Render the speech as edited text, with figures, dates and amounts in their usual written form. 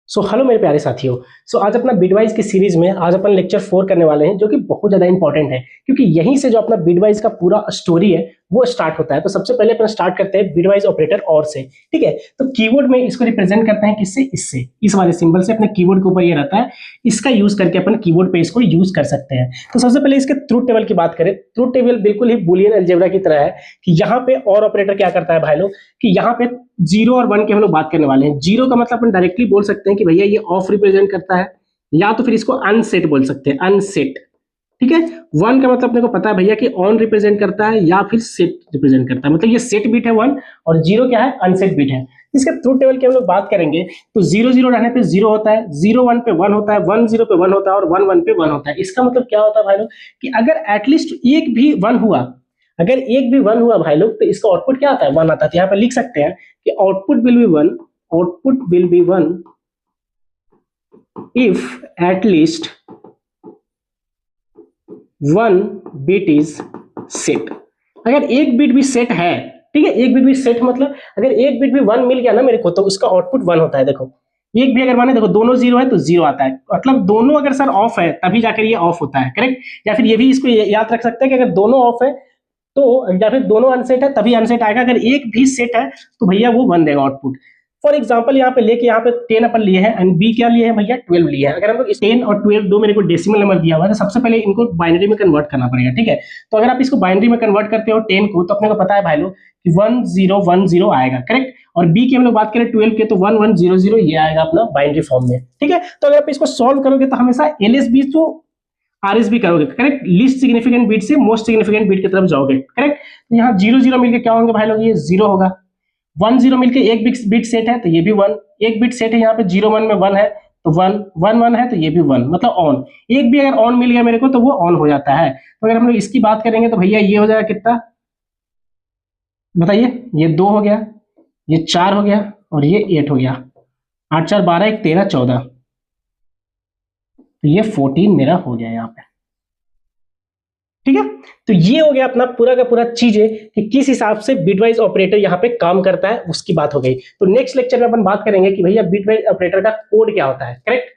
Hello मेरे प्यारे साथियों। आज अपना बिटवाइज की सीरीज में आज अपन लेक्चर 4 करने वाले हैं, जो कि बहुत ज्यादा इंपॉर्टेंट है क्योंकि यहीं से जो अपना बिटवाइज का पूरा स्टोरी है वो स्टार्ट होता है। तो सबसे पहले अपन स्टार्ट करते हैं बिटवाइज ऑपरेटर और से। ठीक है, तो कीवर्ड में इसको रिप्रेजेंट करते हैं किससे? इससे, इस वाले सिंबल से अपने कीवर्ड के ऊपर ये रहता है। इसका यूज करके अपन कीवर्ड पे इसको यूज कर सकते हैं। तो सबसे पहले इसके ट्रूथ टेबल की बात करें। ट्रूथ टेबल बिल्कुल ही बुलियन अलजेब्रा की तरह है कि यहाँ पे और ऑपरेटर क्या करता है भाई लोग, कि यहाँ पे 0 और 1 की हम लोग बात करने वाले हैं। 0 का मतलब अपन डायरेक्टली बोल सकते हैं कि भैया ये ऑफ रिप्रेजेंट करता है, या तो फिर इसको अनसेट बोल सकते हैं, अनसेट। ठीक है, 1 का मतलब अपने को पता है भैया कि ऑन रिप्रेजेंट करता है या फिर सेट रिप्रेजेंट करता है, मतलब ये सेट बिट है 1, और 0 क्या है? अनसेट बिट है। इसके ट्रूथ टेबल की हम लोग बात करेंगे तो 0 0 रहने पे 0 होता है, 0 1 पे 1 होता है, 1 0 पे 1 होता है, और 1 1 पे 1 होता है। इसका मतलब क्या होता है भाई लोग, कि अगर एटलीस्ट एक भी 1 हुआ, अगर एक भी 1 हुआ भाई लोग, तो इसका आउटपुट क्या आता है? 1 आता है। तो यहाँ पर लिख सकते हैं कि output will be 1, output will be 1 if at least 1 bit is set. अगर एक बिट भी सेट है, ठीक है, एक बिट भी सेट मतलब अगर एक बिट भी 1 मिल गया ना मेरे को, तो उसका आउटपुट 1 होता है। देखो, एक भी अगर माने, देखो दोनों 0 है तो 0 आता है, मतलब दोनों अगर सर ऑफ है तभी जाकर ये ऑफ होता है, करेक्ट। या फिर ये भी इसको याद रख सकते हैं कि अगर दोनों ऑफ है तो, या फिर दोनों अनसेट है तभी अनसेट आएगा। अगर एक भी सेट है तो भैया वो 1 देगा आउटपुट। फॉर एग्जाम्पल यहाँ पे लेके यहाँ पे 10 अपन लिए हैं एंड बी क्या लिए हैं भैया? 12 लिए हैं। अगर हम लोग 10 और 12 दो मेरे को डेसिमल नंबर दिया हुआ है, तो सबसे पहले इनको बाइनरी में कन्वर्ट करना पड़ेगा। ठीक है, तो अगर आप इसको बाइनरी में कन्वर्ट करते हो 10 को, तो अपने को पता है भाई लोग कि 1 0 1 0 आएगा, करेक्ट। और बी की हम लोग बात करें 12 के, तो 1 1 0 0 ये आएगा अपना बाइनरी फॉर्म में। ठीक है, तो अगर आप इसको सॉल्व करोगे तो हमेशा एलएसबी तो आरएसबी करोगे, करेक्ट। लीस्ट सिग्निफिकेंट बीट से मोस्ट सिग्निफिकेंट बीट की तरफ जाओगे, करेक्ट। तो यहाँ 0 0 मिलकर क्या होंगे भाई लोग? ये 0 होगा। 1 0 मिलकर एक बिट सेट है तो ये भी 1, एक बिट सेट है यहाँ पे 0 1 में 1 है तो 1 1 1 है तो ये भी 1, मतलब ऑन। एक भी अगर ऑन मिल गया मेरे को तो वो ऑन हो जाता है। तो अगर हम लोग इसकी बात करेंगे तो भैया ये हो जाएगा कितना बताइए? ये 2 हो गया, ये 4 हो गया, और ये 8 हो गया। 8 4 12 1 13 14, तो ये 14 मेरा हो गया यहाँ पे। ठीक है, तो ये हो गया अपना पूरा का पूरा चीजें कि किस हिसाब से बिटवाइज ऑपरेटर यहाँ पे काम करता है, उसकी बात हो गई। तो नेक्स्ट लेक्चर में अपन बात करेंगे कि भैया बिटवाइज ऑपरेटर का कोड क्या होता है, करेक्ट।